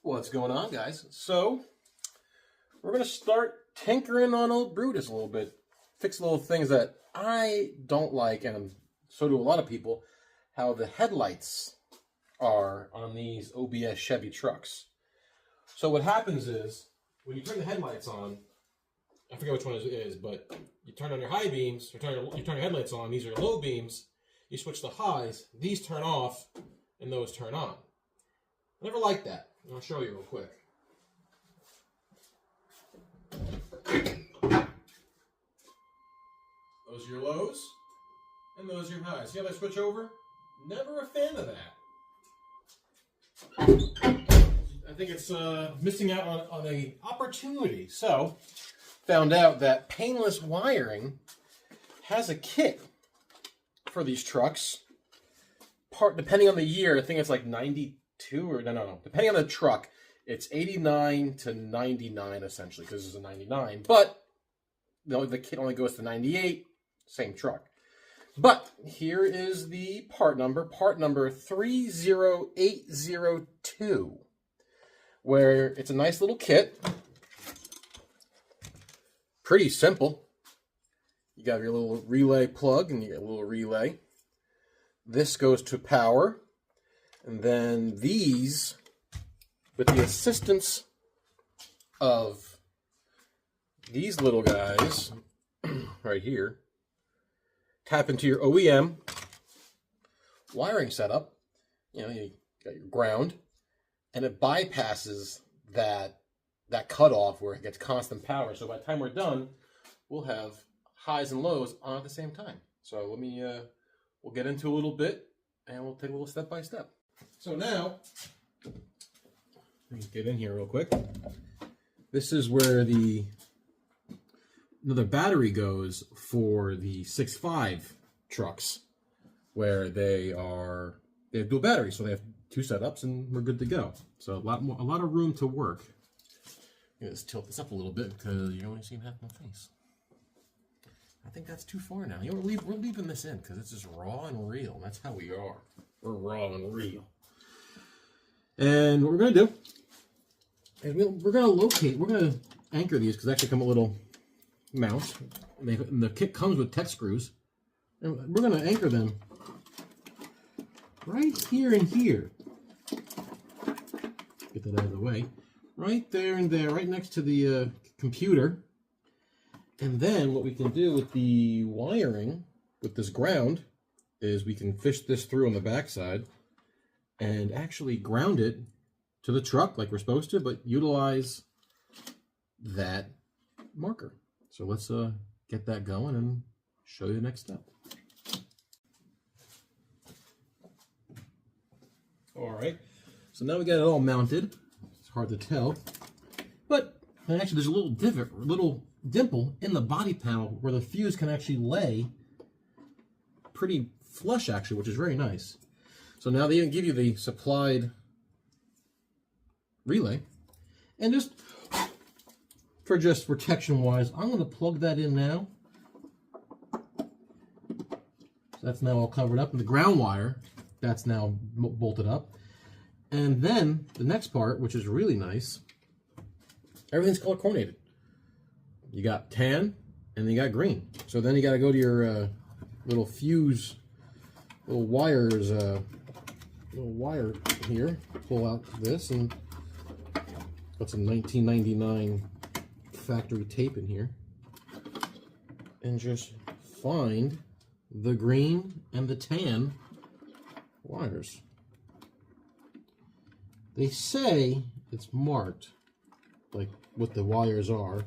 What's going on, guys? So, we're going to start tinkering on old Brutus a little bit. Fix little things that I don't like, and so do a lot of people, how the headlights are on these OBS Chevy trucks. So what happens is, when you turn the headlights on, I forget which one it is, but you turn on your high beams, you turn your headlights on, these are low beams, you switch the highs, these turn off, and those turn on. I never liked that. I'll show you real quick. Those are your lows, and those are your highs. See how they switch over? Never a fan of that. I think it's missing out on an opportunity. So, found out that painless wiring has a kit for these trucks. Depending on the year, I think it's like 92 or no. Depending on the truck, it's 89 to 99 essentially, because it's a 99. But the kit only goes to 98. Same truck. But here is the part number 30802, where it's a nice little kit. Pretty simple. You got your little relay plug and you got a little relay. This goes to power. And then these, with the assistance of these little guys right here, tap into your OEM wiring setup. You know, you got your ground, and it bypasses that cutoff where it gets constant power. So by the time we're done, we'll have highs and lows on at the same time. So let me, we'll get into a little bit, and we'll take a little step by step. So now, let me get in here real quick. This is where another battery goes for the 6.5 trucks, where they have dual batteries, so they have two setups, and we're good to go. So a lot of room to work. Let's tilt this up a little bit because you're only seeing half my face. I think that's too far now. You know, we're leaving this in because it's just raw and real. That's how we are. We're raw and real. And what we're going to do is we're going to anchor these because they actually come a little mount. And the kit comes with Tet screws. And we're going to anchor them right here and here. Get that out of the way. Right there and there, right next to the computer. And then what we can do with the wiring, with this ground, is we can fish this through on the backside and actually ground it to the truck like we're supposed to, but utilize that marker. So let's get that going and show you the next step. All right, so now we got it all mounted. It's hard to tell, but actually there's a little divot, a little dimple in the body panel where the fuse can actually lay pretty flush, actually, which is very nice. So now they even give you the supplied relay, and just protection wise, I'm going to plug that in now. So that's now all covered up, and the ground wire, that's now bolted up. And then the next part, which is really nice, everything's color coordinated. You got tan, and then you got green. So then you got to go to your little fuse, little wires, little wire here. Pull out this, and got some 1999 factory tape in here, and just find the green and the tan wires. They say it's marked, like what the wires are.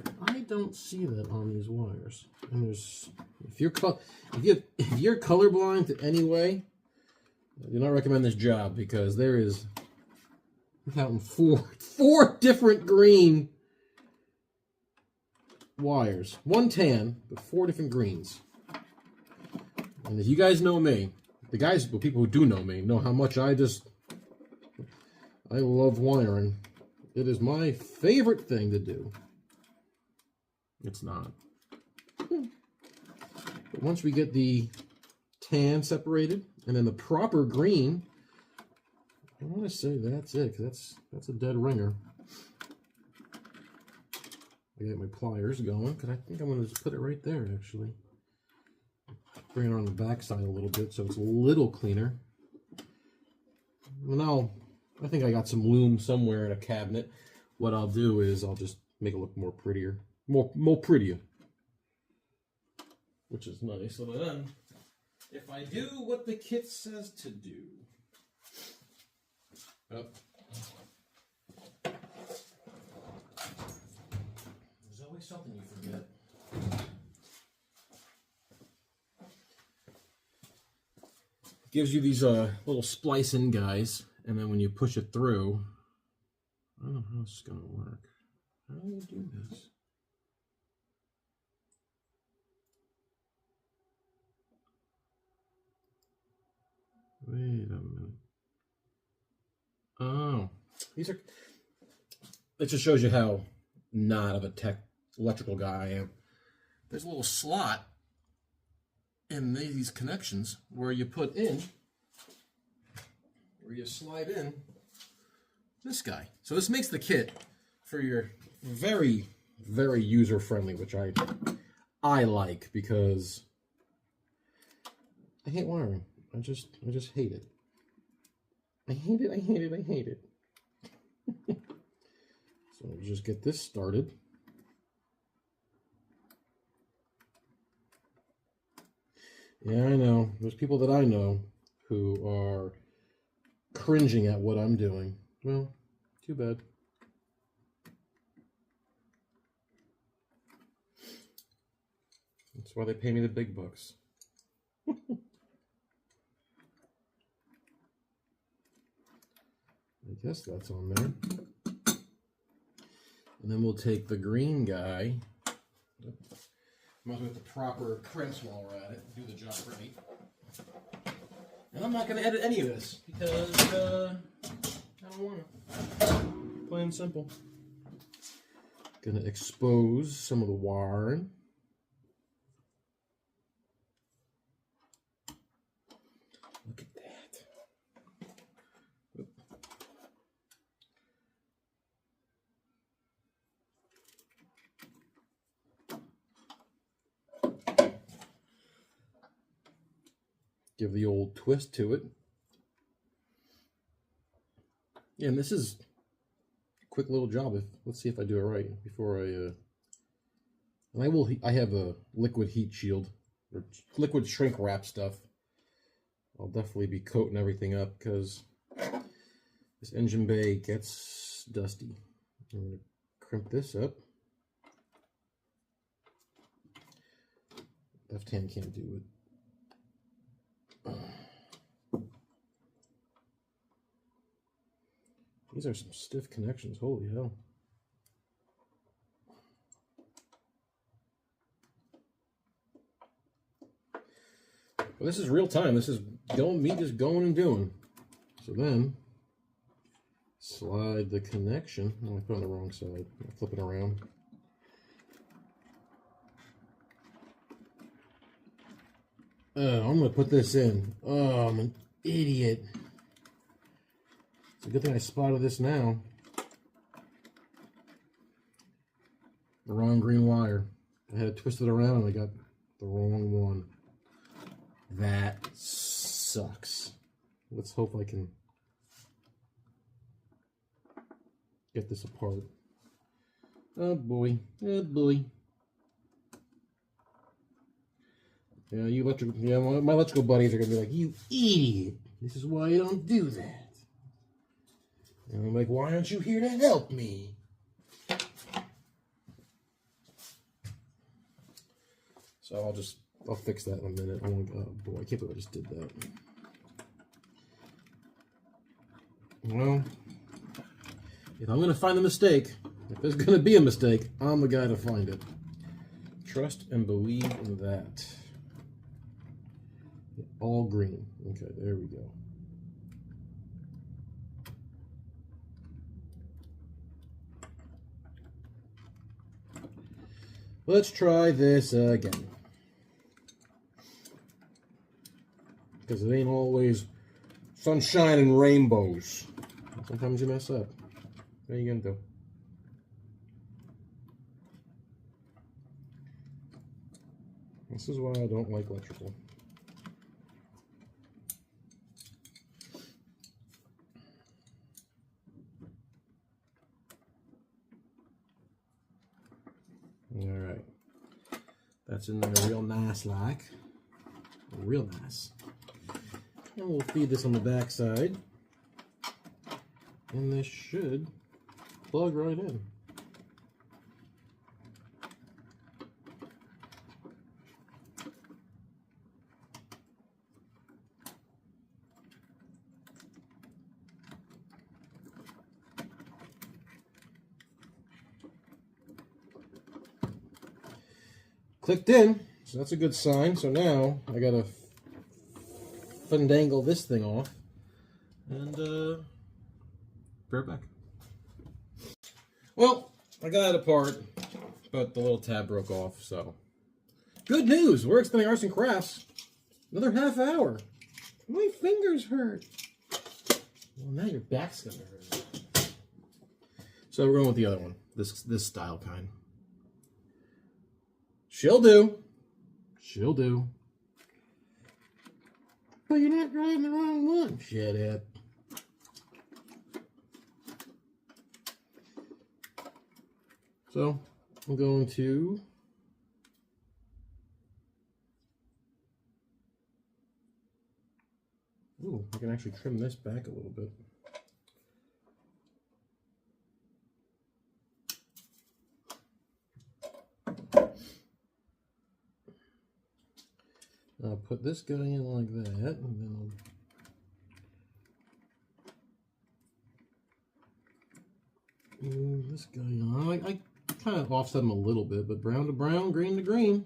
But I don't see that on these wires. And there's, if you're colorblind to any way, I do not recommend this job, because there is, I'm counting four different green wires. One tan, but 4 different greens. And if you guys know me, people who do know me, know how much I love wiring. It is my favorite thing to do. It's not. But once we get the tan separated, and then the proper green, I want to say that's it, because that's a dead ringer. I got my pliers going, because I think I'm going to just put it right there, actually. Bring it on the back side a little bit so it's a little cleaner. Well, now, I think I got some loom somewhere in a cabinet. What I'll do is I'll just make it look more prettier. More prettier. Which is nice. So then, if I do what the kit says to do. Oh. There's always something you forget. It gives you these little splicing guys, and then when you push it through, I don't know how this is going to work. How do you do this? Wait a minute. Oh, these are. It just shows you how not of a electrical guy I am. There's a little slot in these connections where you put in, where you slide in this guy. So this makes the kit for your very, very user friendly, which I like, because I hate wiring. I just hate it. I hate it, I hate it, I hate it. So we just get this started. Yeah, I know. There's people that I know who are cringing at what I'm doing. Well, too bad. That's why they pay me the big bucks. I guess that's on there. And then we'll take the green guy. Might as well get the proper crimps while we're at it. Do the job right. And I'm not going to edit any of this because I don't want to. Plain and simple. Going to expose some of the wiring. Look at that. Give the old twist to it. Yeah, and this is a quick little job. Let's see if I do it right before I. And I have a liquid heat shield or liquid shrink wrap stuff. I'll definitely be coating everything up because this engine bay gets dusty. I'm going to crimp this up. Left hand can't do it. These are some stiff connections, holy hell. Well, this is real time. This is me just going and doing. So then, slide the connection. Oh, I put it on the wrong side. Flip it around. I'm going to put this in. Oh, I'm an idiot. It's a good thing I spotted this now. The wrong green wire. I had to twist it around and I got the wrong one. That sucks. Let's hope I can get this apart. Oh boy. Oh boy. Yeah, my electrical buddies are gonna be like, "You idiot! This is why you don't do that." And I'm like, "Why aren't you here to help me?" So I'll fix that in a minute. Oh boy, I can't believe I just did that. Well, if I'm gonna find the mistake, if there's gonna be a mistake, I'm the guy to find it. Trust and believe in that. All green. Okay, there we go. Let's try this again. Because it ain't always sunshine and rainbows. Sometimes you mess up. What are you gonna do? This is why I don't like electrical. Alright. That's in there real nice like. Real nice. And we'll feed this on the back side. And this should plug right in. Clicked in, so that's a good sign. So now I gotta fandangle this thing off and be right back. Well, I got it apart, but the little tab broke off, so. Good news, we're extending Arts and Crafts another half hour. My fingers hurt. Well, now your back's gonna hurt. So we're going with the other one, this style kind. She'll do. She'll do. But you're not drawing the wrong one. Shut up. So, I'm going to ooh, I can actually trim this back a little bit. I'll put this guy in like that, and then I'll move this guy on. I kind of offset them a little bit, but brown to brown, green to green.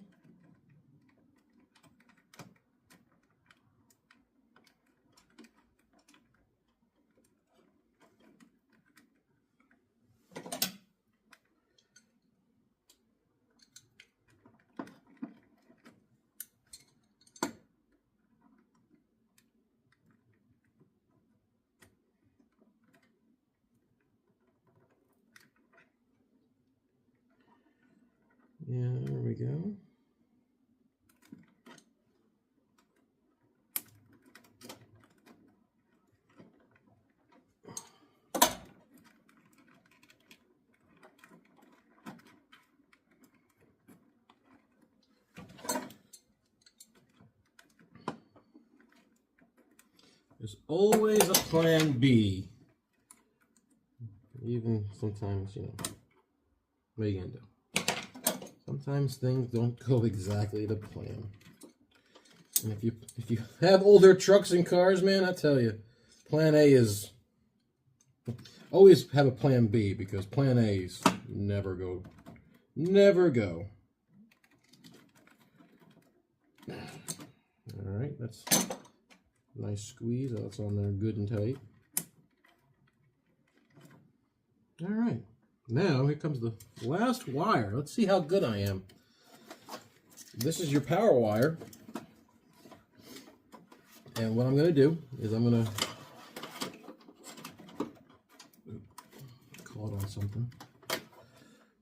Yeah, there we go. There's always a plan B. Even sometimes, you know, what are you gonna do? Sometimes things don't go exactly to plan. And if you have older trucks and cars, man, I tell you, plan A is always have a plan B, because plan A's never go. Never go. Alright, that's a nice squeeze. That's on there good and tight. Alright. Now, here comes the last wire. Let's see how good I am. This is your power wire. And what I'm going to do is I'm going to caught on something.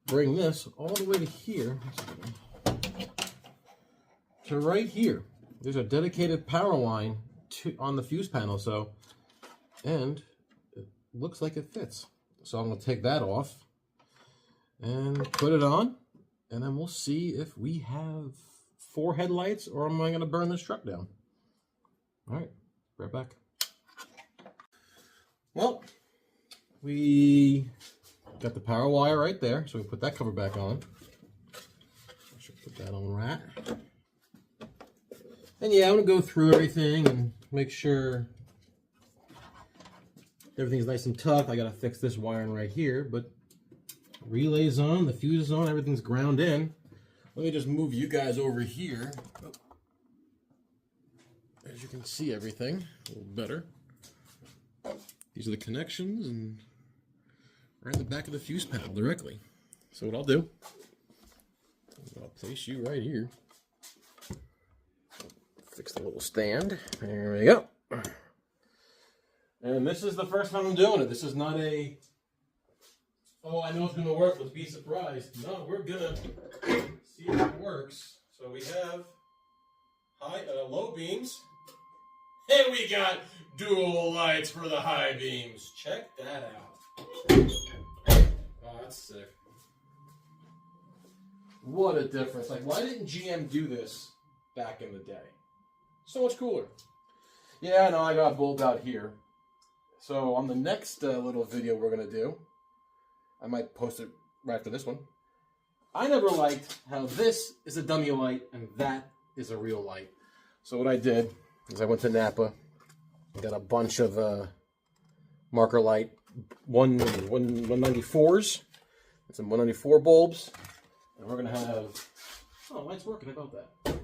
Bring this all the way to here. To right here. There's a dedicated power line on the fuse panel. So, and it looks like it fits. So I'm going to take that off and put it on, and then we'll see if we have 4 headlights, or am I going to burn this truck down? All right, right back. Well, we got the power wire right there, so we put that cover back on. I should put that on right. And yeah, I'm going to go through everything and make sure everything's nice and tough. I got to fix this wiring right here, but relay's on, the fuse is on, everything's ground in. Let me just move you guys over here. As you can see everything a little better. These are the connections, and right in the back of the fuse panel directly. So what I'll do, I'll place you right here. Fix the little stand. There we go. And this is the first time I'm doing it. This is not a, oh, I know it's going to work, let's be surprised. No, we're going to see if it works. So we have low beams. And we got dual lights for the high beams. Check that out. Oh, that's sick. What a difference. Like, why didn't GM do this back in the day? So much cooler. Yeah, I know, I got a bulb out here. So on the next little video we're going to do, I might post it right after this one. I never liked how this is a dummy light and that is a real light. So what I did is I went to Napa, got a bunch of marker light 194s and some 194 bulbs. And we're going to have, oh, light's working, how about that?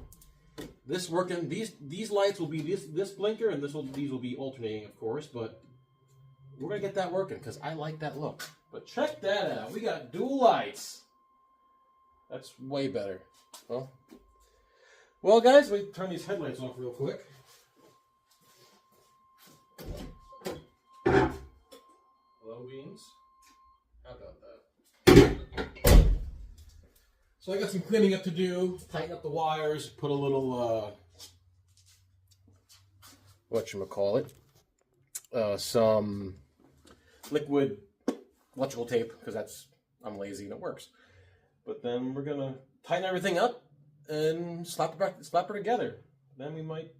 This working, these lights will be this blinker and these will be alternating, of course, but we're going to get that working because I like that look. But check that out. We got dual lights. That's way better. Well, guys, we turn these headlights off real quick. Low beams. How about that? So I got some cleaning up to do. Tighten up the wires. Put a little, whatchamacallit, some liquid electrical tape, because I'm lazy and it works. But then we're going to tighten everything up and slap her together. Then we might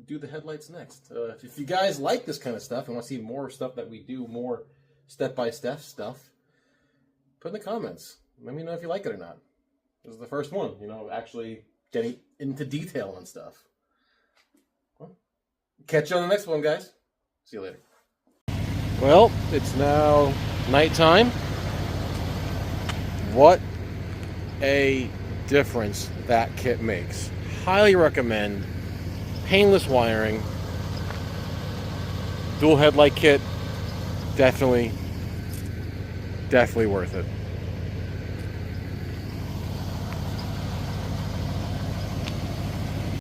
do the headlights next. If you guys like this kind of stuff and want to see more stuff that we do, more step-by-step stuff, put in the comments. Let me know if you like it or not. This is the first one, actually getting into detail and stuff. Well, catch you on the next one, guys. See you later. Well, it's now nighttime. What a difference that kit makes. Highly recommend. Painless wiring. Dual headlight kit. Definitely worth it.